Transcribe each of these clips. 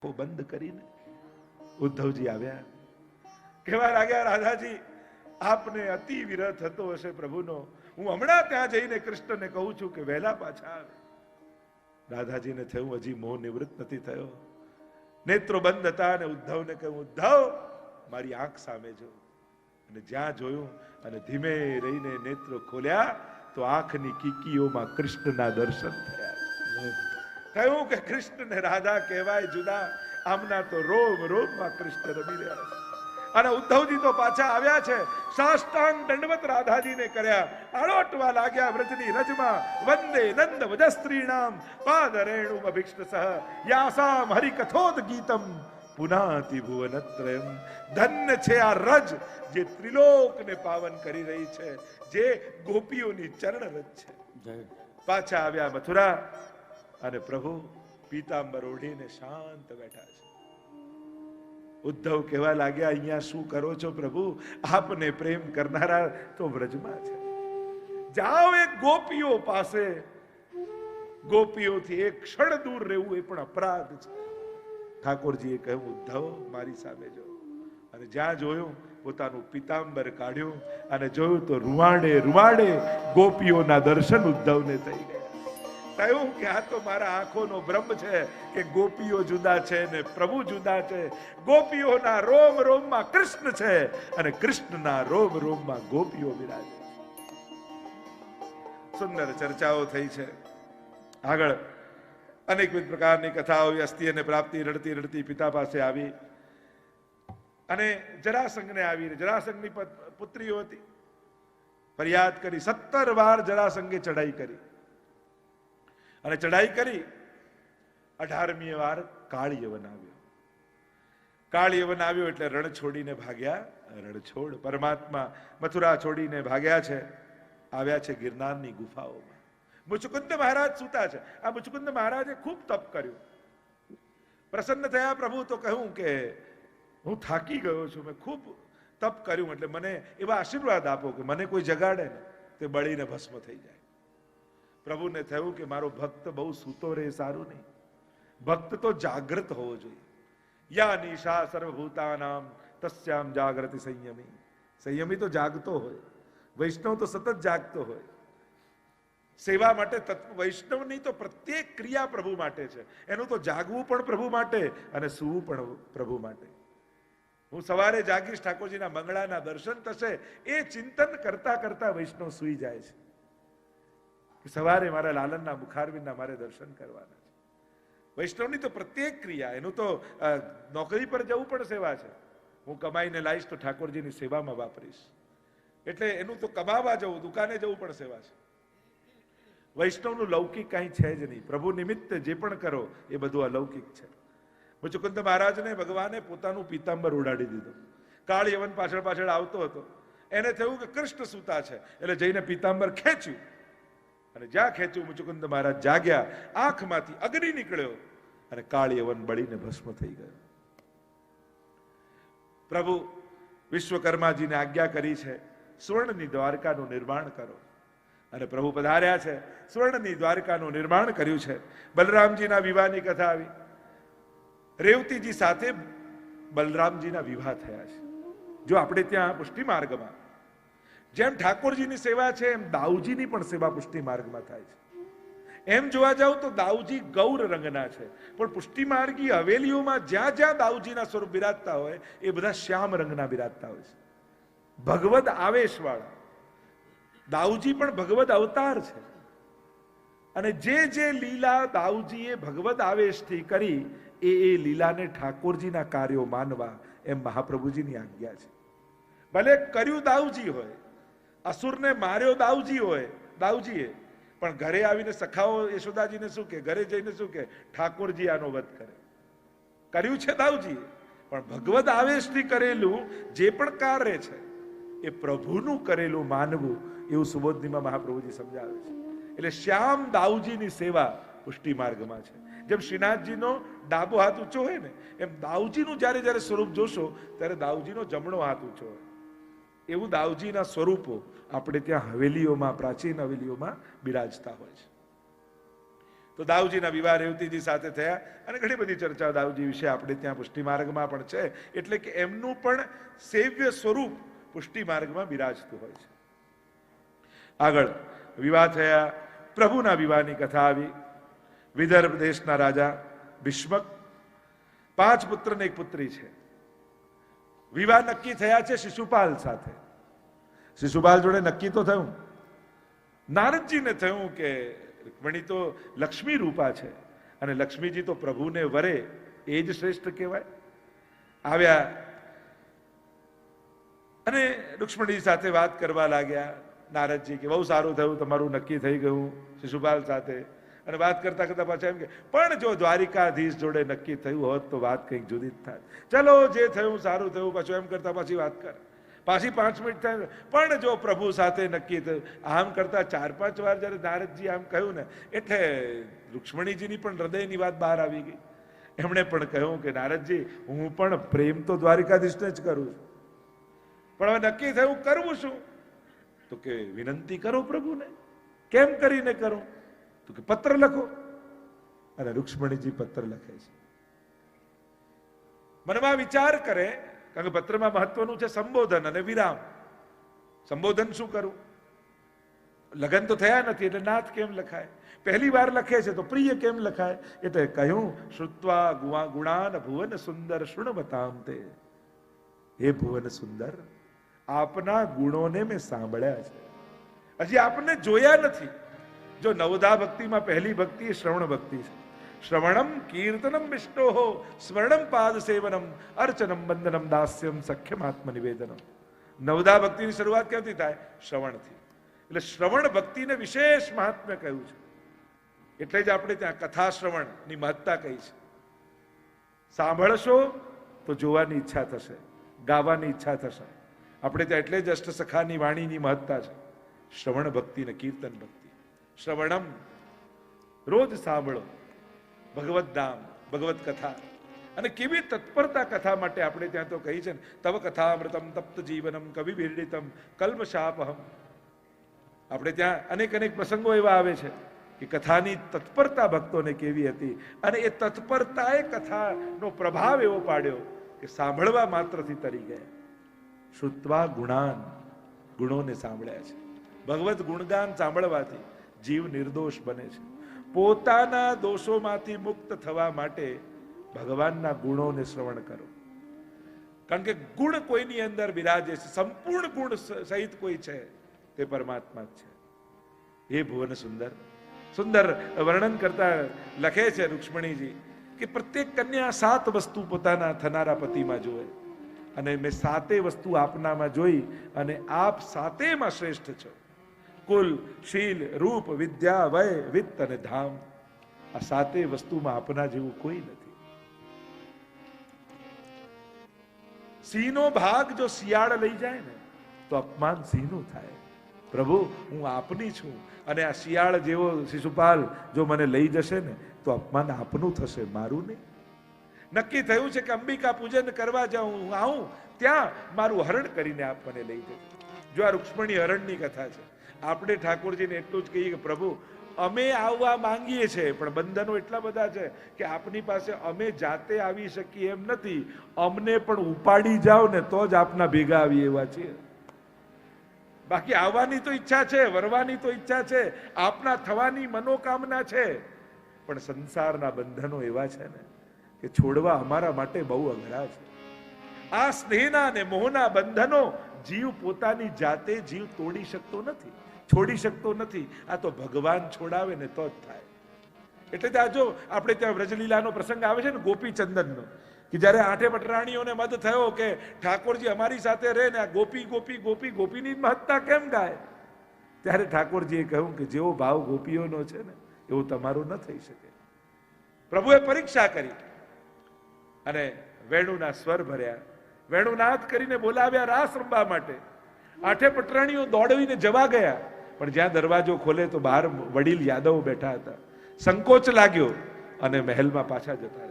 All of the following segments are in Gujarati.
બંધ કરીને ઉદ્ધવજી આવ્યા. કહેવા લાગ્યા, રાધાજી આપને અતિ વિરહ થતો હશે પ્રભુનો, હું હમણાં ત્યાં જઈને કૃષ્ણને કહું છું કે વહેલા પાછા આવે. રાધાજીને થયું હજી મોહ નિવૃત્ત નથી થયો, નેત્રો બંધ હતા અને ઉદ્ધવને કહ્યું, ઉદ્ધવ મારી આંખ સામે જો. અને જ્યાં જોયું અને ધીમે રહીને નેત્રો ખોલ્યા તો આંખની કીકીઓમાં કૃષ્ણના દર્શન થયા. કહ્યું કે કૃષ્ણ ને રાધા કહેવાય જુદા, આમના તો રોમ રોમમાં કૃષ્ણ રમી રહ્યા છે. અને ઉદ્ધવજી તો પાછા આવ્યા છે, સાષ્ટાંગ દંડવત રાધાજીને કર્યા, આળોટવા લાગ્યા વ્રજની રજમાં, વંદે નંદ વજસ્ત્રીણામ પાદરેણુમ અભિષ્ટ સહ યાસામ હરિકથોદ ગીતમ પુનાતિ ભુવનત્રયમ. ધન્ય છે આ રજ જે ત્રિલોકને પાવન કરી રહી છે, જે ગોપીઓની ચરણ રજ છે. પાછા આવ્યા મથુરા અને પ્રભુ પીતાંબર ઓઢીને શાંત બેઠા છે. ઉદ્ધવ કહેવા લાગ્યા, અહીંયા શું કરો છો પ્રભુ? આપને પ્રેમ કરનારા તો વ્રજમાં છે, જાઓ એક ગોપીઓ પાસે. ગોપીઓથી એક ક્ષણ દૂર રહેવું એ પણ અપરાધ છે. ઠાકોરજીએ કહ્યું, ઉદ્ધવ મારી સામે જો. અને જ્યાં જોયું પોતાનું પીતાંબર કાઢ્યું અને જોયું તો રૂવાડે રૂવાડે ગોપીઓના દર્શન ઉદ્ધવને થઈ ગયા. કહ્યું કે આ તો મારા આંખોનો ભ્રમ છે કે ગોપીઓ જુદા છે ને પ્રભુ જુદા છે. ગોપીઓના રોમ રોમમાં કૃષ્ણ છે અને કૃષ્ણના રોમ રોમમાં ગોપીઓ વિરાજે. સુંદર ચર્ચાઓ થઈ છે. આગળ અનેકવિધ પ્રકારની કથાઓ. અસ્થિ અને પ્રાપ્તિ રડતી રડતી પિતા પાસે આવી અને જરાસંઘને આવી. જરાસંઘની પુત્રીઓ હતી. ફરિયાદ કરી. 17 વાર જરાસંઘે ચડાઈ કરી અને ચડાઈ કરી 18મી વાર કાળ યવન આવ્યો. કાળ યવન આવ્યો એટલે રણ છોડીને ભાગ્યા. રણછોડ પરમાત્મા મથુરા છોડીને ભાગ્યા છે, આવ્યા છે ગિરનારની ગુફાઓમાં. મુચુકુંદ મહારાજ સૂતા છે. આ મુચુકુંદ મહારાજે ખૂબ તપ કર્યું. પ્રસન્ન થયા પ્રભુ તો કહ્યું કે હું થાકી ગયો છું, મેં ખૂબ તપ કર્યું, એટલે મને એવા આશીર્વાદ આપો કે મને કોઈ જગાડે ને તે બળીને ભસ્મ થઈ જાય. પ્રભુને થયું કે મારો ભક્ત બહુ સૂતો રહે સારું નહીં, ભક્ત તો જાગૃત હોવો જોઈએ. યા નિશા સર્વભૂતાનામ તસ્યામ જાગૃતિ સંયમી. સંયમી તો જાગતો હોય, વૈષ્ણવ તો સતત જાગતો હોય. સેવા માટે વૈષ્ણવની તો પ્રત્યેક ક્રિયા પ્રભુ માટે છે. એનું તો જાગવું પણ પ્રભુ માટે અને સૂવું પણ પ્રભુ માટે. હું સવારે જાગીશ, ઠાકોરજીના મંગળાના દર્શન થશે, એ ચિંતન કરતા કરતા વૈષ્ણવ સૂઈ જાય છે કે સવારે મારા લાલનના મુખારવિંદના મારે દર્શન કરવાના છે. વૈષ્ણવની તો પ્રત્યેક ક્રિયા, એનું તો નોકરી પર જવું પણ સેવા છે. હું કમાઈને લાવીશ તો ઠાકોરજીની સેવામાં વાપરીશ, એટલે એનું તો કમાવા જવું, દુકાને જવું પણ સેવા છે. વૈષ્ણવનું લૌકિક કઈ છે જ નહીં. પ્રભુ નિમિત્તે જે પણ કરો એ બધું અલૌકિક છે. મુચુકુંદ મહારાજને ભગવાને પોતાનું પીતાંબર ઉડાડી દીધું. કાળ યવન પાછળ પાછળ આવતો હતો. એને થયું કે કૃષ્ણ સૂતા છે, એટલે જઈને પીતાંબર ખેંચ્યું અને જ્યાં ખેંચ્યું મુચુકુંદ મહારાજ જાગ્યા, આંખમાંથી અગ્નિ નીકળ્યો અને કાળ યવન બળીને ભસ્મ થઈ ગયો. પ્રભુ વિશ્વકર્માજીને આજ્ઞા કરી છે, સ્વર્ણની દ્વારકાનું નિર્માણ કરો. અને પ્રભુ પધાર્યા છે, સ્વર્ણની દ્વારકાનું નિર્માણ કર્યું છે. બલરામજીના વિવાહની કથા આવી. રેવતીજી સાથે બલરામજીના વિવાહ થયા છે. જો આપણે ત્યાં પુષ્ટિ માર્ગમાં જેમ ઠાકોરજીની સેવા છે, એમ દાઉજીની પણ સેવા પુષ્ટિ માર્ગમાં થાય છે. એમ જોવા જાવ તો દાઉજી ગૌર રંગના છે, પણ પુષ્ટિ માર્ગી હવેલીઓમાં જ્યાં જ્યાં દાઉજીના સ્વરૂપ બિરાજતા હોય એ બધા શ્યામ રંગના બિરાજતા હોય છે. ભગવદ આવેશવાળા દાઉજી પણ ભગવદ અવતાર છે. અને જે જે લીલા દાઉજીએ ભગવદ આવેશથી કરી એ લીલાને ઠાકોરજીના કાર્યો માનવા, એમ મહાપ્રભુજીની આજ્ઞા છે. ભલે કર્યું દાઉજી હોય, અસુરને માર્યો દાઉજી હોય, દાઉજીએ, પણ ઘરે આવીને સખાઓ યશોદાજીને શું કે, ઘરે જઈને શું કે, ઠાકોરજી આનો વધ કરે. કર્યું છે દાઉજીએ, પણ ભગવદ આવેશથી કરેલું જે પણ કાર્ય છે એ પ્રભુનું કરેલું માનવું, એવું સુબોધનીમાં મહાપ્રભુજી સમજાવે છે. એટલે શ્યામ દાઉજીની સેવા પુષ્ટિ માર્ગમાં છે. જેમ શ્રીનાથજીનો ડાબો હાથ ઊંચો હોય ને, એમ દાઉજીનું જ્યારે જ્યારે સ્વરૂપ જોશો ત્યારે દાઉજીનો જમણો હાથ ઊંચો હોય. એવું દાઉજીના સ્વરૂપો આપણે ત્યાં હવેલીઓમાં, પ્રાચીન હવેલીઓમાં બિરાજતા હોય છે. તો તો દાઉજીના વિવાહ રેવતીજી સાથે થયા અને ઘણી બધી ચર્ચાઓ દાઉજી વિશે આપણે ત્યાં પુષ્ટિ માર્ગમાં પણ છે. એટલે કે એમનું પણ સેવ્ય સ્વરૂપ પુષ્ટિ માર્ગમાં બિરાજતું હોય છે. આગળ વિવાહ થયા, પ્રભુના વિવાહની કથા આવી. વિદર્ભ દેશના રાજા ભીષ્મક, 5 પુત્ર ને 1 પુત્રી છે. વિવાહ નક્કી થયા છે શિશુપાલ સાથે. શિશુપાલ જોડે નક્કી તો થયું, નારદજીને થયું કે રૂકમણી તો લક્ષ્મી રૂપા છે અને લક્ષ્મીજી તો પ્રભુને વરે, એ જ શ્રેષ્ઠ કહેવાય. આવ્યા અને રૂક્ષ્મણી સાથે વાત કરવા લાગ્યા. નારદજી કે બહુ સારું થયું, તમારું નક્કી થઈ ગયું શિશુપાલ સાથે. અને વાત કરતા કરતા પાછા એમ કે પણ જો દ્વારિકાધીશ જોડે નક્કી થયું હોત તો વાત કંઈક જુદી જ થાય. ચલો જે થયું સારું થયું. પાછું એમ કરતા પાછી વાત કર, પાછી 5 મિનિટ થાય, પણ જો પ્રભુ સાથે નક્કી થયું. આમ કરતા 4-5 વાર જયારે નારદજી આમ કહ્યું ને, એટલે રૂક્ષ્મણીજીની પણ હૃદયની વાત બહાર આવી ગઈ. એમણે પણ કહ્યું કે નારદજી, હું પણ પ્રેમ તો દ્વારિકાધીશને જ કરું છું, પણ હવે નક્કી થયું કરવું શું? તો કે વિનંતી કરો પ્રભુને. કેમ કરીને કરું? તો કે પત્ર લખો. અને રૂક્ષ્મણીજી પત્ર લખે છે. મનમાં વિચાર કરે, કારણ કે પત્રમાં મહત્વનું છે સંબોધન અને વિરામ. સંબોધન શું કરું? લગ્ન તો થયા નથી એટલે નાથ કેમ લખાય? પહેલી વાર લખે છે તો પ્રિય કેમ લખાય? એટલે કહ્યું, શ્રુત્વા ગુણાન ભુવન સુંદર શૃણવતામ તે. હે ભુવન સુંદર, આપના ગુણોને મેં સાંભળ્યા છે, હજી આપને જોયા નથી. જો નવધા ભક્તિમાં પહેલી ભક્તિ એ શ્રવણ ભક્તિ છે. શ્રવણમ કીર્તનમ વિષ્ણોહો સ્મરણમ પાદ સેવનમ અર્ચનમ બંદનમ દાસ્યમ સખ્યમ આત્મ નિવેદનમ. નવધા ભક્તિની શરૂઆત ક્યાંથી થાય? શ્રવણથી. એટલે શ્રવણ ભક્તિને વિશેષ મહાત્મ્ય કહ્યું છે. એટલે જ આપણે ત્યાં કથા શ્રવણની મહત્તા કહી છે. સાંભળશો તો જોવાની ઈચ્છા થશે, ગાવાની ઈચ્છા થશે. આપણે ત્યાં એટલે જ અષ્ટસખાની વાણીની મહત્તા છે. શ્રવણ ભક્તિ ને કીર્તન ભક્તિ. શ્રવણમ, રોજ સાંભળો ભગવત ધામ, ભગવત કથા. અને કેવી તત્પરતા કથા માટે આપણે ત્યાં તો કહી છે ને, તવ કથામૃતમ તપ્ત જીવનમ કવિ વિરડિતમ કલ્મશાપહમ. આપણે ત્યાં અનેક અનેક પ્રસંગો એવા આવે છે કે કથાની તત્પરતા ભક્તોને કેવી હતી, અને એ તત્પરતાએ કથાનો પ્રભાવ એવો પાડ્યો કે સાંભળવા માત્રથી તરી ગયા. શ્રુત્વા ગુણાન, ગુણોને સાંભળ્યા છે. ભગવત ગુણગાન સાંભળવાથી જીવ નિર્દોષ બને છે. પોતાના દોષોમાંથી મુક્ત થવા માટે ભગવાનના ગુણોને શ્રવણ કરો. કારણ કે ગુણ કોઈની અંદર બિરાજે છે, સંપૂર્ણ ગુણ સહિત કોઈ છે, તે પરમાત્મા જ છે. હે ભુવન સુંદર. સુંદર વર્ણન કરતા લખે છે રૂક્ષ્મણીજી કે પ્રત્યેક કન્યા 7 વસ્તુ પોતાના થનારા પતિમાં જોવે, અને મેં 7 વસ્તુ આપનામાં જોઈ, અને આપ 7માં શ્રેષ્ઠ છો. કુલ, શીલ, રૂપ, વિદ્યા, વય, વિત્ત અને ધામ. આ 7 વસ્તુમાં આપના જેવું કોઈ નથી. સિંહનો ભાગ જો શિયાળ લઈ જાય ને તો અપમાન સિંહનું થાય. પ્રભુ, હું આપની છું, અને આ શિયાળ જેવો શિશુપાલ જો મને લઈ જશે ને તો અપમાન આપનું થશે, મારું નહીં. નક્કી થયું છે કે અંબિકા પૂજન કરવા જાઉં, હું આવું ત્યાં મારું હરણ કરીને આપ મને લઈ જજો. જો આ રૂક્ષ્મણી હરણની કથા છે. આપણે ઠાકોરજીને એટલું જ કહીએ કે પ્રભુ, અમે આવવા માંગીએ છીએ, પણ બંધનો એટલા બધા છે કે આપની પાસે અમે જાતે આવી શકીએ એમ નથી. અમને પણ ઉપાડી જાઓ ને તો જ આપના ભેગા આવીએ એવા છીએ. બાકી આવવાની તો ઈચ્છા છે, વરવાની તો ઈચ્છા છે, આપના થવાની મનોકામના છે, પણ સંસારના બંધનો એવા છે ને કે છોડવા અમારા માટે બહુ અઘરા છે. આ સ્નેહના અને મોહના બંધનો જીવ પોતાની જાતે જીવ તોડી શકતો નથી, છોડી શકતો નથી. આ તો ભગવાન છોડાવે ને તો જ થાય. એટલે ત્યાં જો આપણે ત્યાં વ્રજલીલાનો પ્રસંગ આવે છે ને ગોપીચંદનનો, કે જ્યારે 8 પટરાણીઓને મદ થયો કે ઠાકોરજી અમારી સાથે રહે ને આ ગોપી ગોપી ગોપી ગોપીની મહત્તા કેમ ગાય, ત્યારે ઠાકોરજીએ કહ્યું કે જેવો ભાવ ગોપીઓનો છે ને એવો તમારો ન થઈ શકે. પ્રભુએ પરીક્ષા કરી અને વેણુના સ્વર ભર્યા, વેણુનાદ કરીને બોલાવ્યા રાસ રમવા માટે. 8 પટરાણીઓ દોડવીને જવા ગયા, પણ જ્યાં દરવાજો ખોલે તો બહાર વડીલ યાદવો બેઠા હતા. સંકોચ લાગ્યો અને મહેલમાં પાછા જતા રહ્યા.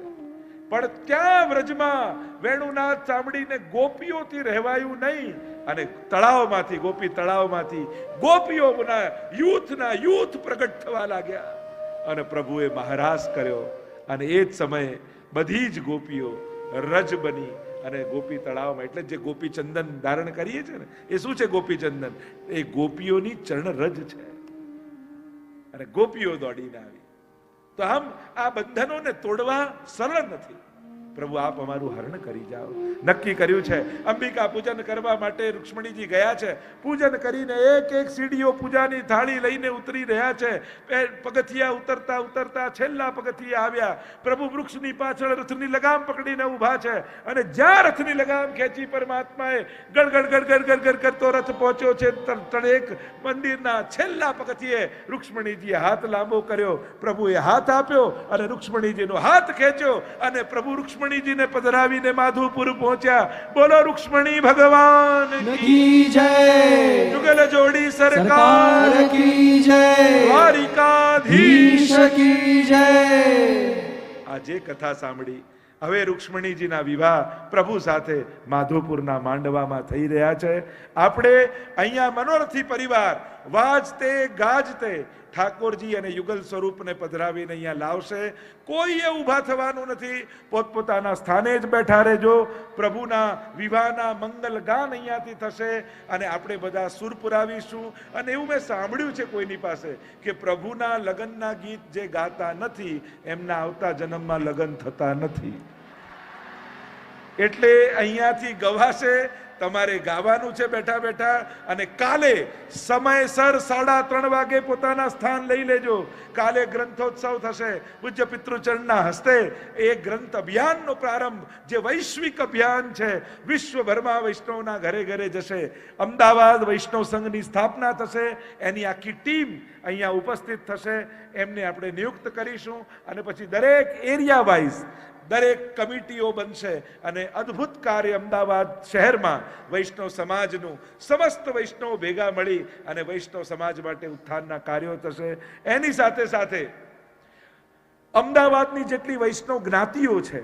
પણ ત્યાં વ્રજમાં વેણુનાદ સાંભળીને ગોપીઓથી રહેવાયું નહીં, અને તળાવમાંથી, ગોપી તળાવમાંથી ગોપીઓના યુથ પ્રગટ થવા લાગ્યા. અને પ્રભુએ મહારાસ કર્યો. અને એ જ સમયે બધી જ ગોપીઓ રજ બની અને ગોપી તળાવમાં, એટલે જે ગોપી ચંદન ધારણ કરીએ છીએ ને, એ શું છે ગોપી ચંદન? એ ગોપીઓની ચરણ રજ છે. અને ગોપીઓ દોડીને આવી. તો આમ આ બંધનોને તોડવા સરળ નથી. પ્રભુ આપ અમારું હરણ કરી જાઓ. નક્કી કર્યું છે. અંબિકા પૂજન કરવા માટે રૂક્ષ્મણીજી ગયા છે. પૂજન કરીને એક એક સીડીઓ પૂજાની થાળી લઈને ઉતરી રહ્યા છે. પગથિયા ઉતરતા ઉતરતા છેલ્લા પગથિયા આવ્યા. પ્રભુ વૃક્ષની પાછળ રથની લગામ પકડીને ઊભા છે. અને જ્યાં રથની લગામ ખેંચી પરમાત્માએ ગડગડ ગડગડ ગડગડ કરતો રથ પહોંચ્યો છે તળેક મંદિરના છેલ્લા પગથિયે રૂક્ષ્મણીજીએ હાથ લાંબો કર્યો. પ્રભુએ હાથ આપ્યો અને રૂક્ષ્મણીજીનો હાથ ખેંચ્યો અને પ્રભુ રૂક્ષ્મણીજીને પધરાવીને માધુપુર પહોંચ્યા. બોલો રૂક્ષ્મણી ભગવાન કી જય, યુગલ જોડી સરકાર કી જય, દ્વારિકાધીશ કી જય. આજે કથા સાંભળી. હવે રૂક્ષ્મણીજીના વિવાહ પ્રભુ સાથે માધોપુરના માંડવામાં થઈ રહ્યા છે. આપણે અહીંયા મનોરથી પરિવાર વાજતે ગાજતે ઠાકોરજી અને યુગલ સ્વરૂપને પધરાવીને અહીંયા લાવશે. કોઈએ ઊભા થવાનું નથી. પોતપોતાના સ્થાને જ બેઠા રહેજો. પ્રભુના વિવાહના મંગલ ગાન અહીંયાથી થશે અને આપણે બધા સુર પુરાવીશું. અને એવું મેં સાંભળ્યું છે કોઈની પાસે કે પ્રભુના લગ્નના ગીત જે ગાતા નથી એમના આવતા જન્મમાં લગ્ન થતા નથી. એટલે અહીંયાથી ગવાશે. તમારે ગાવાનું છે બેઠા બેઠા. અને કાલે સમયસર 3:30 વાગે પોતાના સ્થાન લઈ લેજો. કાલે ગ્રંથોત્સવ થશે પૂજ્ય પિતૃચરણના હસ્તે. એ ગ્રંથ અભિયાનનો પ્રારંભ જે વૈશ્વિક અભિયાન છે, વિશ્વભરમાં વૈષ્ણવના ઘરે ઘરે જશે. અમદાવાદ વૈષ્ણવ સંઘની સ્થાપના થશે. એની આખી ટીમ અહીંયા ઉપસ્થિત થશે. એમને આપણે નિયુક્ત કરીશું અને પછી દરેક એરિયા વાઇઝ દરેક કમિટીઓ બનશે અને અદ્ભુત કાર્ય અમદાવાદ શહેરમાં વૈષ્ણવ સમાજનું સમસ્ત વૈષ્ણવ ભેગા મળી અને વૈષ્ણવ સમાજ માટે ઉત્થાનના કાર્યો થશે. એની સાથે સાથે અમદાવાદની જેટલી વૈષ્ણવ જ્ઞાતિઓ છે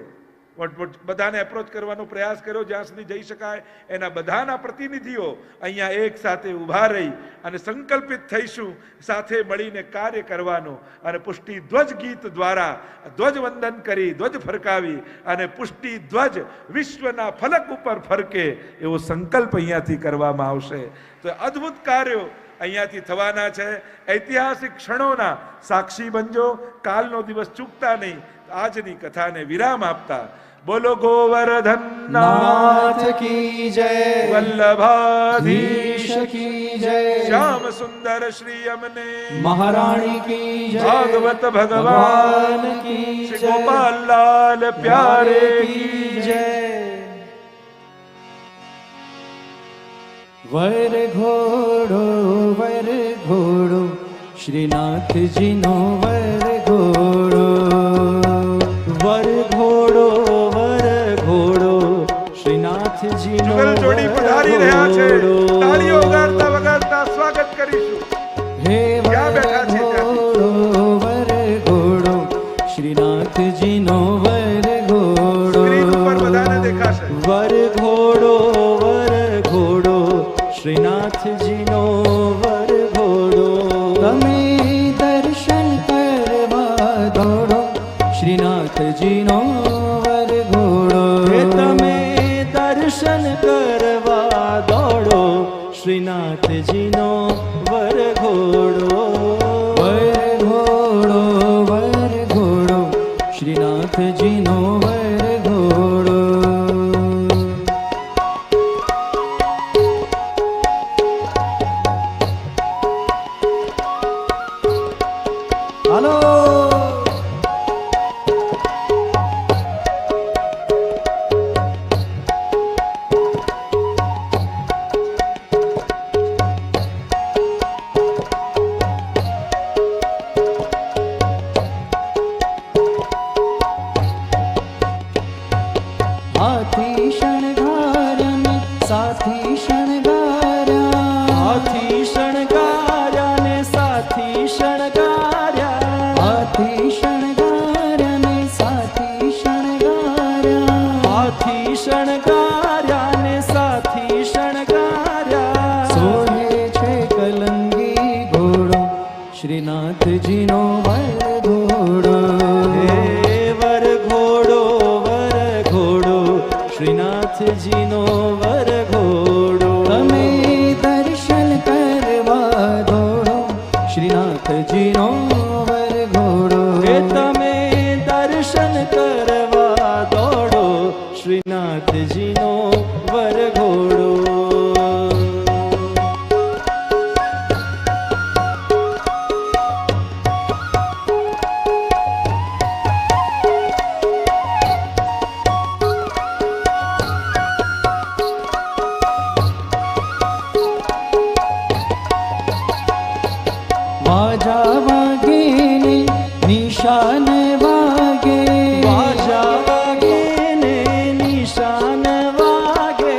બધાને એપ્રોચ કરવાનો પ્રયાસ કર્યો જ્યાં સુધી જઈ શકાય. એના બધાના પ્રતિનિધિઓ અહીંયા એક સાથે ઊભા રહી અને સંકલ્પિત થઈશું સાથે મળીને કાર્ય કરવાનો. અને પુષ્ટિ ધ્વજ ગીત દ્વારા ધ્વજવંદન કરી ધ્વજ ફરકાવી અને પુષ્ટિ ધ્વજ વિશ્વના ફલક ઉપર ફરકે એવો સંકલ્પ અહીંયાથી કરવામાં આવશે. તો અદ્ભુત કાર્યો અહીંયાથી થવાના છે. ઐતિહાસિક ક્ષણોના સાક્ષી બનજો. કાલનો દિવસ ચૂકતા નહીં. આજની કથાને વિરામ આપતા બોલો ગોવર્ધન નાથ કી જય, વલ્લભાધીશ કી જય, શ્યામ સુંદર શ્રી અમને મહારાણી કી જય, ભાગવત ભગવાન કી શ્રી જય, ગોપાલ લાલ પ્યારે કી જય. વર ઘોડો શ્રીનાથજીનો વર ઘોડો. વર ઘોડો શ્રીનાથજીનો જુગલ જોડી પધારી રહ્યા છે. તાળીઓ વગાડતા વગાડતા સ્વાગત કરીશું. હે ક્યાં બેઠા છે વર ઘોડો શ્રીનાથજીનો વર ઘોડો. સ્ક્રીન ઉપર બધાને દેખાશે. વર ઘોડો શ્રીનાથજીનો વર ઘોડો. તમે દર્શન કરવા દોડો શ્રીનાથજીનો વર ઘોડો. તમે દર્શન કરવા દોડો શ્રીનાથજીનો વર ઘોડો. વર ઘોડો શ્રીનાથજીનો વર ઘોડો. હાલો હાથી શણગાર્યા ને સાથી શણગાર્યા. હાથી શણગાર્યા ને સાથી શણગાર્યા. હાથી શણગાર્યા ને સાથી શણગાર્યા. હાથી શણગાર્યા ને સાથી શણગાર્યા. સોહે છે કલંગી ઘોડો શ્રીનાથજીનો વર ઘોડો. શ્રીનાથજીનો વરઘોડો. તમે દર્શન કરવા દોડો શ્રીનાથજીનો વરઘોડો. એ તમે દર્શન કરવા દોડો શ્રીનાથજીનો વરઘોડો. વાજા વાગે ને નિશાન વાગે. વાજા વાગે ને નિશાન વાગે.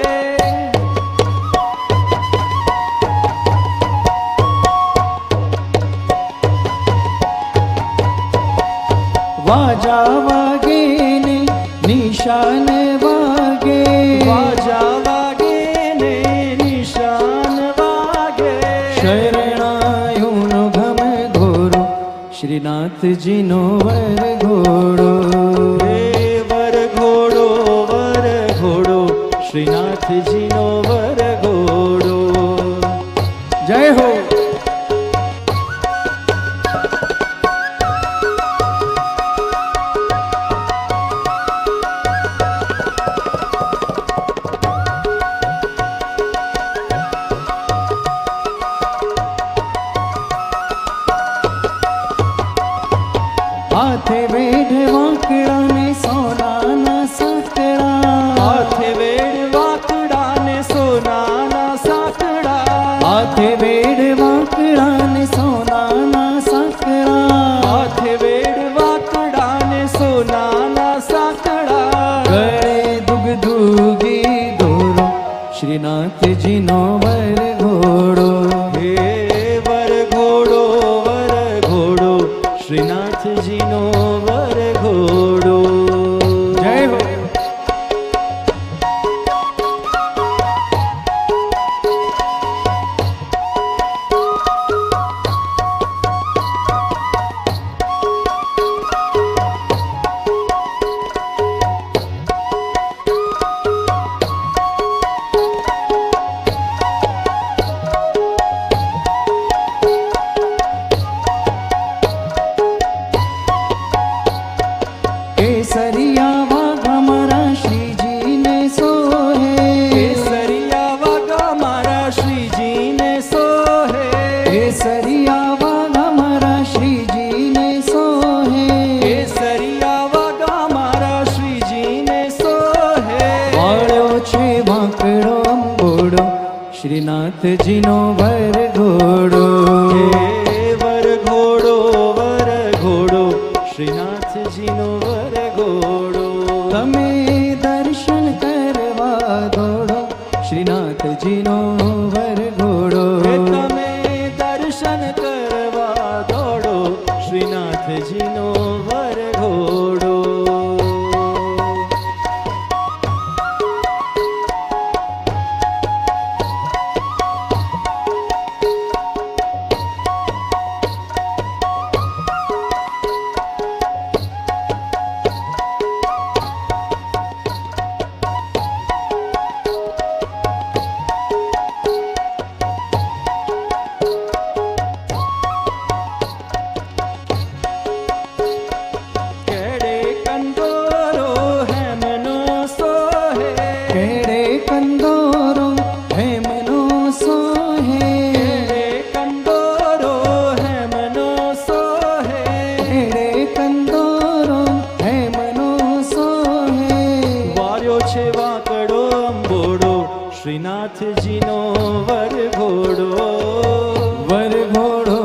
વાજા વાગે ને નિશાન વાગે. વાજા વાગે ને નિશાન વાગે. શરણાયુનો ઘમ ઘોરો શ્રીનાથજીનો વરઘોડો. હે વરઘોડો વરઘોડો શ્રીનાથજીનો વરઘોડો. જય હો. હાથે વેઢ વાંકડા ને સોનાના સાંકડા. હાથે વેડ વાકડા ને સોનાના સાંકડા. હાથે વેઢ વાંકડા ને સોનાના સાંકડા. હાથે વેડ વાકડા ને સોનાના સાંકડા. ગળે દુગદુગી દોરો શ્રીનાથજીનો વરઘોડો. હે વરઘોડો વરઘોડો શ્રીનાથજીનો વરઘોડો. જય હો. કેસરિયા વાઘા મારા શ્રીજીને સોહે. કેસરિયા વાગા મારા શ્રીજીને સોહે. કેસરિયા વાઘા મારા શ્રીજીને સોહે. કેસરિયા વાગા મારા શ્રીજીને સોહે. વાળ્યો છે વાંકડો અંબોડો શ્રીનાથજીનો વરઘોડો. હે વરઘોડો વરઘોડો શ્રીનાથજીનો વરઘોડો. તમે દર્શન કરવા દોડો શ્રીનાથજીનો વરઘોડો. હે તમે દર્શન કરવા દોડો શ્રીનાથજીનો વરઘોડો. કેડે કંદોરો હેમનો સોહે. કેડે કંદોરો હેમનો સોહે. કેડે કંદોરો હેમનો સોહે. કેડે કંદોરો હેમનો સોહે. વાર્યો છે વાકડો અંબોડો શ્રીનાથજીનો વરઘોડો. વરઘોડો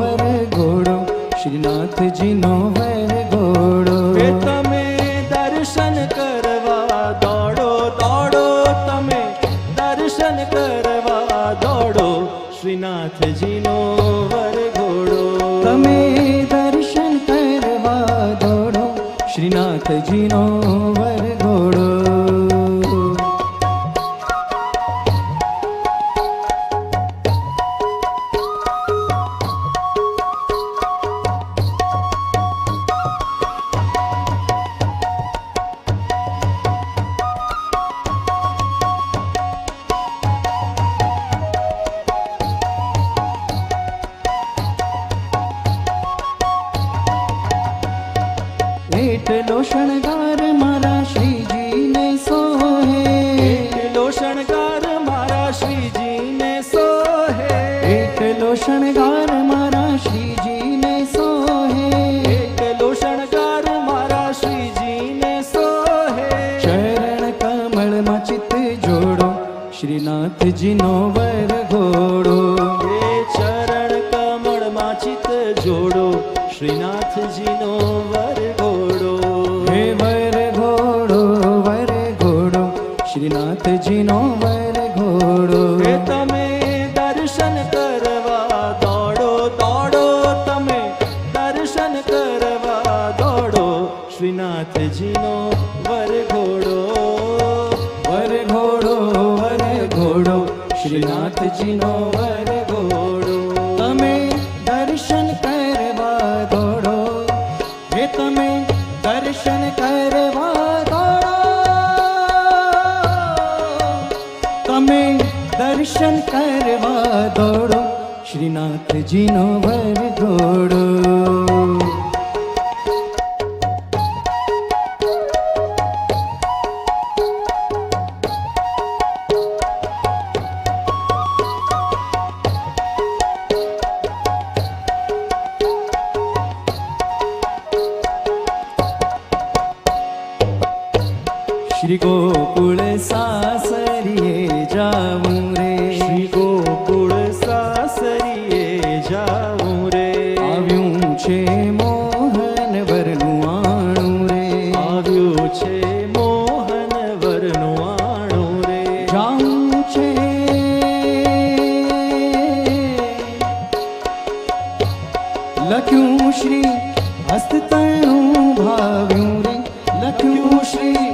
વરઘોડો શ્રીનાથજીનો વરઘોડો. હે તમે દર્શન કરવા દોડો દોડો તમે દર્શન કરવા દોડો શ્રીનાથજીનો વરઘોડો. તમે દર્શન કરવા દોડો શ્રીનાથજીનો વરઘોડો. શ્રીનાથજીનો વર ઘોડો. હે ચરણ કમળમાં ચિત જોડો શ્રીનાથજીનો વર ઘોડો. હે વર ઘોડો શ્રીનાથજીનો વર ઘોડો. હે તમે દર્શન કરવા દોડો દોડો તમે દર્શન કરવા દોડો શ્રીનાથજીનો વર ઘોડો. વર ઘોડો શ્રીનાથજીનો વર ઘોડો. તમે દર્શન કરવા દોડો. હે તમે દર્શન કરવા દોડો. તમે દર્શન કરવા દોડો શ્રીનાથજીનો વર ઘોડો. શ્રી ગોકુળ સાસરીએ જાવું રે. શ્રી ગોકુળ સાસરીએ જાવું રે. આવ્યું છે મોહન વરનું આણું રે. આવ્યું છે મોહન વરનું આણું રે. જાવું છે લખ્યું શ્રી હસ્તતણું ભાવ્યું રે. લખ્યું શ્રી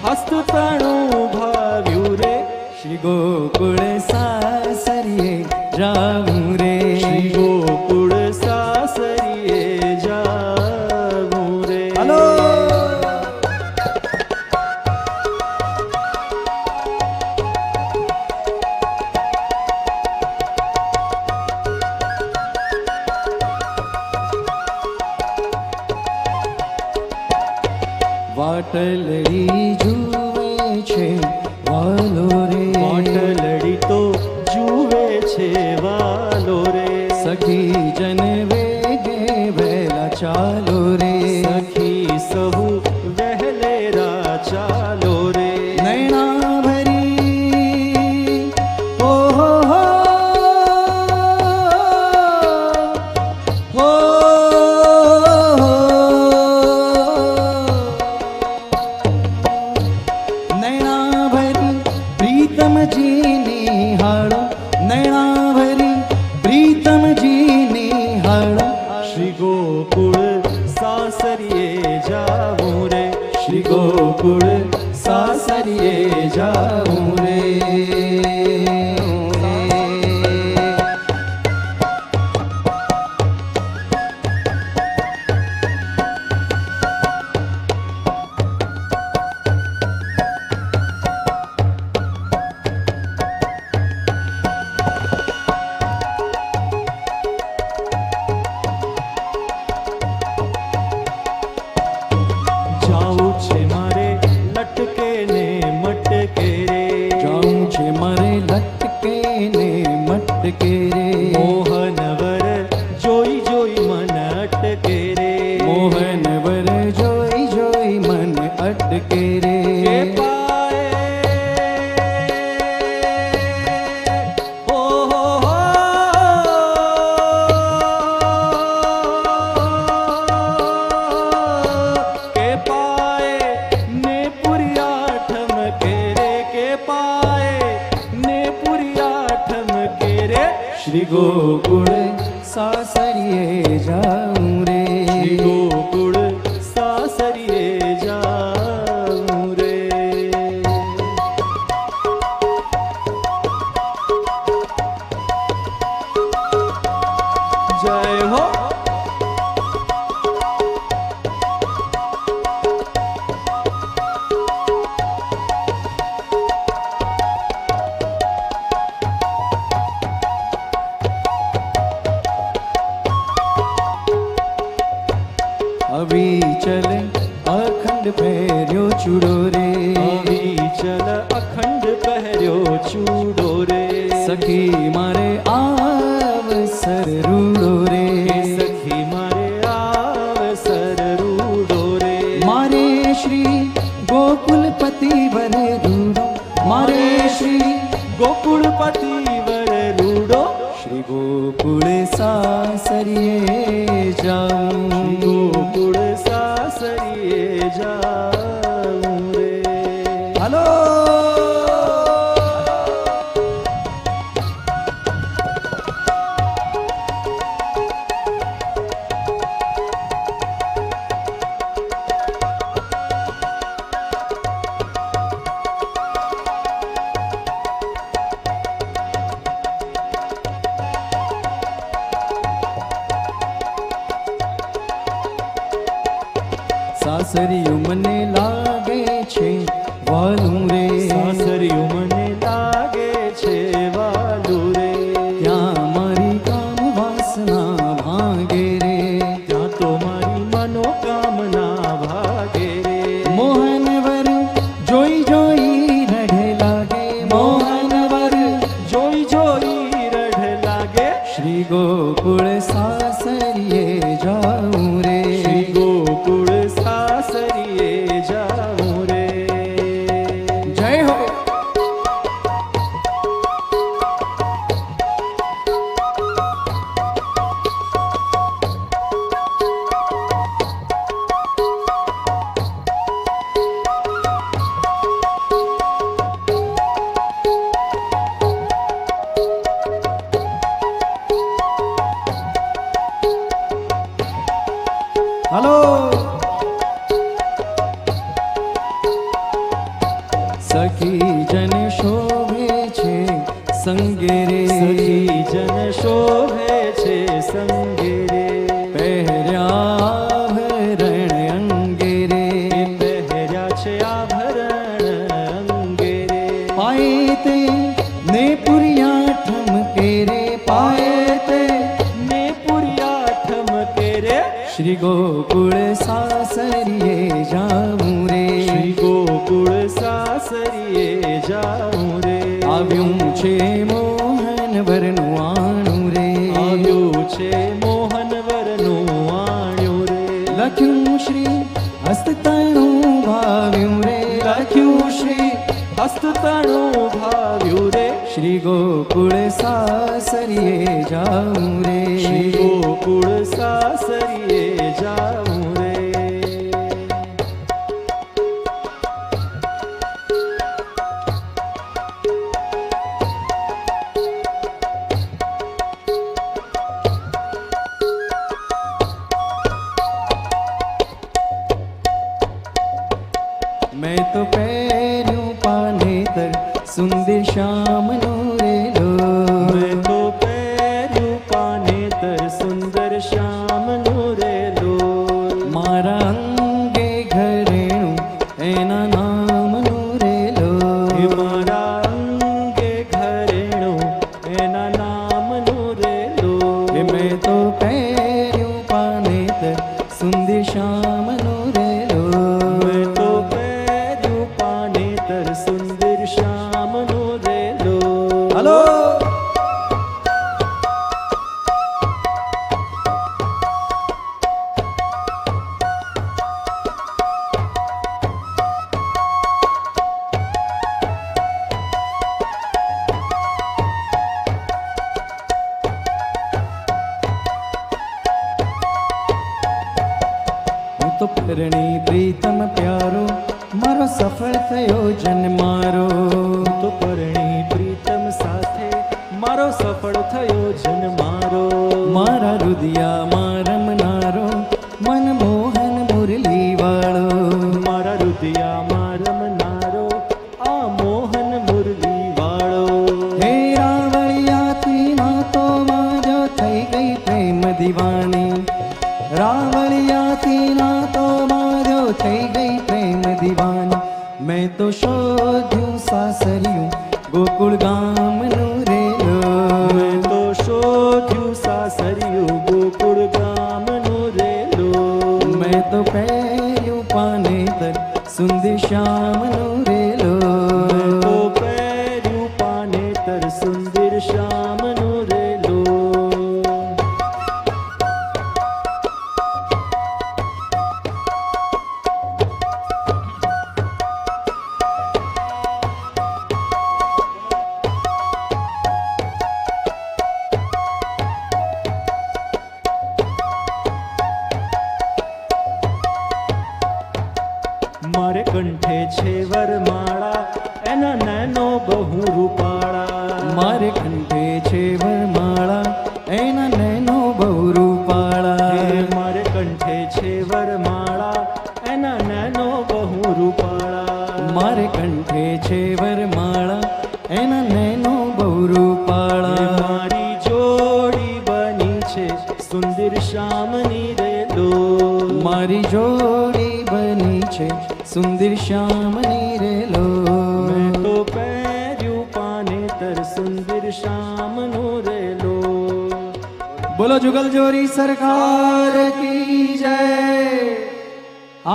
હસ્તતણું ભાવ્યું રે. શ્રી ગોકુળ સાસરીએ જાવું રે. શ્રી ગોકુળ સાસરીએ જાવું રે. હલો વાટલડી જુએ છે વાલો રે. વાટલડી તો જુએ છે વાલો રે. સખી જન વેગે વહેલા ચાલો રે. સખી સહુ વહેલેરા ચાલો રે. નૈણા ભરી ઓહો હો હો નૈણા ભરી પ્રીતમજીની હાળો. નૈણા ભરી પ્રીતમજીની હાળો. શ્રી ગોકુળ સાસરીએ જાવું રે. શ્રી ગોકુળ સાસરીએ જાવું રે. જાવું છે મારે લટકે ને મટકે રે. જાઉં છે મારે લટકે ને મટકે રે. મોહન વર જોઈ જોઈ મન અટકે રે. મોહન વર જોઈ જોઈ મન અટકે રે. કે પાએ ઓહો હો. કે પાએ ને પુરિયા ઠમકે રે. કે પાએ ને પુરિયા ઠમકે રે. શ્રી ગોકુળ સાસરીએ જાઉં રે. શ્રી ગોકુળ સાસરીએ જાઉં રે. જય હો. અવિચલ અખંડ પહેર્યો ચૂડો રે. ચલ અખંડ પહેર્યો ચૂડો રે. સખી મારે આવસર રૂડો રે. સખી મારે આવસર રૂડો રે. મારે શ્રી ગોકુલપતિ વરે રૂડો. મારે શ્રી ગોકુળપતિ વર રૂડો શ્રી ગોકુળ સાસરીએ જાઉં ગોકુળ સાસરીએ જાઉં રે. હાલો સાસરિયું મને લાગે છે વાલું રે સાસરિયું મને લાગે છે વાલું રે. ત્યાં મારી કામ વાસના ભાંગે રે ત્યાં તો મારી મનોકામના ભાગે રે. મોહન વર જોઈ જોઈ રઢે લાગે મોહન વર જોઈ જોઈ રઢ લાગે શ્રી ગોકુળ સાસરીએ જાઉં રે શ્રી ગોકુળ સાસરીએ જાઉં રે. જય હો હાલો સખી જન શોભે છે સંગે રે સખી જન શોભે છે સંગે રે. પહેર્યા ભરણ અંગે રે પહેર્યા છે આભરણ અંગે રે. પાયે તે ને પુરિયા ઠમકે રે પાયે તે ને પુરિયા ઠમકે રે શ્રી ગોકુળ સાસરીએ જાઉં રે શ્રી ગોકુળ સાસરીએ જાઉં રે. આવ્યું છે મોહન વરનું આણું રે આવ્યું છે મોહન વરનું આણ્યું રે. લખ્યું શ્રી હસ્તતણું ભાવ્યું રે લખ્યું શ્રી હસ્તતણું ભાવ્યું રે શ્રી ગોકુળ સાસરીએ જાઉં રે શ્રી ગોકુળ સાસરીએ જાઉં રે. મેં તો પહેર્યું પાનેતર સુંદર શ્યામનો રેલો મેં તો પહેર્યું પાનેતર સુંદર શ્યામનું રેલો. મારા અંગે ઘરેણું એના નામનો રેલો હે મારા અંગે ઘરેણું એના નામનું રેલો. મેં તો પહેર્યું પાનેતર સુંદર શ્યામનો રેલો મેં તો પહેર્યું પાનેતર સુંદર શ્યામનું રેલો. હાલો હું તો પરણી પ્રીતમ પ્યારો મારો સફળ થયો જન મારો તો પરણી પ્રીતમ સાથે મારો સફળ થયો જન મારો. મારા રુદિયામાં રમનારો મનમોહન મુરલી વાળો મારા હૃદયામાં રમનારો આ મોહન મુરલી વાળો. હે રાવળિયાથી નાતો માજો થઈ ગઈ પ્રેમ દીવાની રાવળિયાથી નાતો માજો થઈ ગઈ પ્રેમ દીવાની મેં તો શોધ્યું સાસરિયું ગોકુળ ગામનું રેલો મેં તો શોધ્યું સાસરિયું ગોકુળ ગામનું રેલો. મેં તો પહેર્યું પાનેતર સુંદર શ્યામનો રેલો મેં તો પહેર્યું પાનેતર સુંદર શ્યામનું રેલો. નૈનો બહુ રૂપાળા. મારે કંઠે છે વરમાળા એના નૈનો બહુ રૂપાળા. હે મારે કંઠે છે વરમાળા એના નૈનો બહુ રૂપાળા. મારે કંઠે છે વરમાળા એના નૈનો બહુ હે રૂપાળા. મારી જોડી બની છે સુંદર શ્યામની રેલો. મારી જોડી બની છે સુંદર શ્યામની રેલો. મેં તો પહેર્યું પાનેતર સુંદર શ્યામનો રેલો. બોલો જુગલ જોરી સરકાર की जय.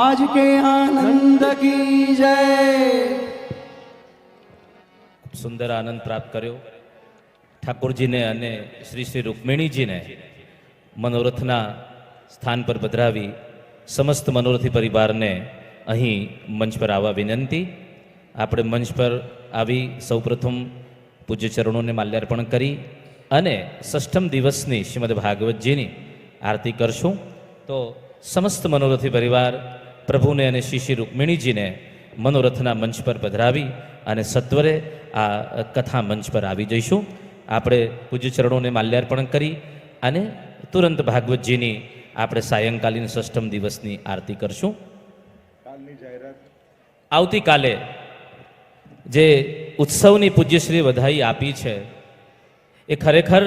आज के आनंद की जय. સુંદર આનંદ પ્રાપ્ત કર્યો. ઠાકોરજીને અને શ્રી શ્રી રૂકમિણીજીને મનોરથના સ્થાન પર પધરાવી સમસ્ત મનોરથી પરિવારને અહીં મંચ પર આવવા વિનંતી. આપણે મંચ પર આવી સૌપ્રથમ પૂજ્ય ચરણોને માલ્યાર્પણ કરી અને ષષ્ઠમ દિવસની શ્રીમદ ભાગવતજીની આરતી કરશું. તો સમસ્ત મનોરથી પરિવાર પ્રભુને અને શ્રી શ્રી રૂકમિણીજીને મનોરથના મંચ પર પધરાવી અને સત્વરે આ કથા મંચ પર આવી જઈશું. આપણે પૂજ્ય ચરણોને માલ્યાર્પણ કરી અને તુરંત ભાગવતજીની આપણે સાયંકાલીન ષષ્ઠમ દિવસની આરતી કરશું. કાલની જાહેરાત આવતીકાલે જે ઉત્સવની પૂજ્યશ્રી વધાઈ આપી છે એ ખરેખર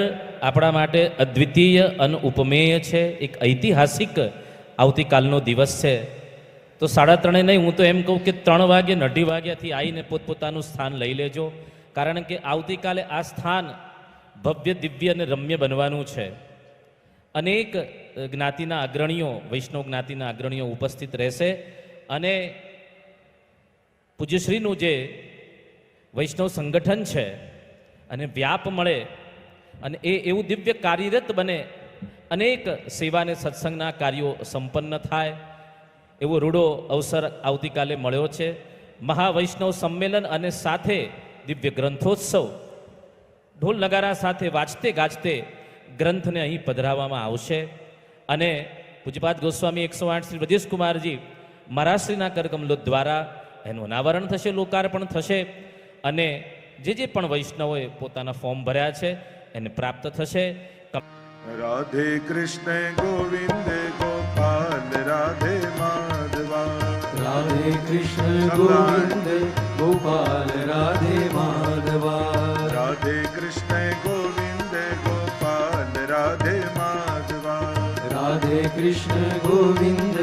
આપણા માટે અદ્વિતીય અને ઉપમેય છે. એક ઐતિહાસિક આવતીકાલનો દિવસ છે. તો 3:30 નહીં, હું તો એમ કહું કે 3 વાગે 2:30 વાગ્યાથી આવીને પોતપોતાનું સ્થાન લઈ લેજો. કારણ કે આવતીકાલે આ સ્થાન ભવ્ય દિવ્ય અને રમ્ય બનવાનું છે. અનેક જ્ઞાતિના અગ્રણીઓ, વૈષ્ણવ જ્ઞાતિના અગ્રણીઓ ઉપસ્થિત રહેશે અને પૂજ્યશ્રીનું જે વૈષ્ણવ સંગઠન છે અને વ્યાપ મળે અને એ એવું દિવ્ય કાર્યરત બને, અનેક સેવા અને સત્સંગના કાર્યો સંપન્ન થાય એવો રૂડો અવસર આવતીકાલે મળ્યો છે. મહાવૈષ્ણવ સંમેલન અને સાથે દિવ્ય ગ્રંથોત્સવ, ઢોલ નગારા સાથે વાંચતે ગાજતે ગ્રંથને અહીં પધરાવવામાં આવશે અને પૂજ્યપાદ ગોસ્વામી 108 શ્રી બ્રજેશકુમારજી મહારાજશ્રીના કરકમલો દ્વારા એનું અનાવરણ થશે, લોકાર્પણ થશે અને જે પણ વૈષ્ણવોએ પોતાના ફોર્મ ભર્યા છે એને પ્રાપ્ત થશે. રાધે કૃષ્ણ ગોવિંદ ગોપાલ રાધે માધવા. રાધે કૃષ્ણ ગોવિંદ ગોપાલ રાધે માધવા. રાધે કૃષ્ણ ગોવિંદ ગોપાલ રાધે માધવા. રાધે કૃષ્ણ ગોવિંદ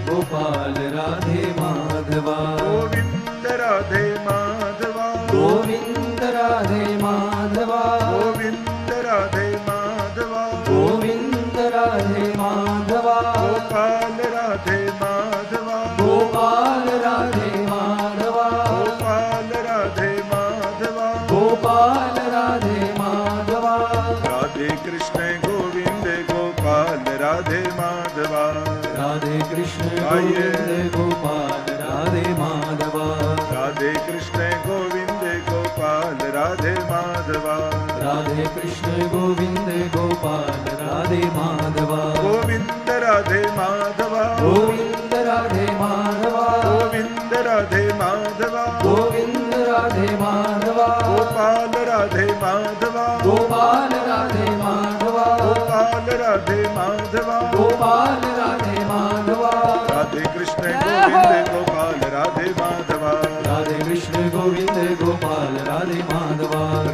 ગોપાલ રાધે માધવા. ગોવિંદ રાધે માધવા. ગોવિંદ રાધે માધવા. ગોવિંદ રાધે માધવા. ગોવિંદ રાધે માધવા. ગોપાલ રાધે માધવા. ગોપાલ રાધે માધવા. ગોપાલ રાધે માધવા. ગોપાલ રાધે માધવા. રાધે કૃષ્ણ ગોવિંદ ગોપાલ રાધે માધવા. રાધે કૃષ્ણ ગોવિંદ ગોપાલ રાધે માધવા. રાધે કૃષ્ણ ગોવિંદ ગોપાલ રાધે માધવા. રાધે કૃષ્ણ ગોવિંદ ગોપાલ રાધે માધવા. ગોવિંદ રાધે માધવા. ગોવિંદ રાધે માધવા. ગોવિંદ રાધે માધવા. ગોવિંદ રાધે માધવા. ગોપાલ રાધે માધવા. ગોપાલ રાધે માધવા. ગોપાલ રાધે માધવા. ગોપાલ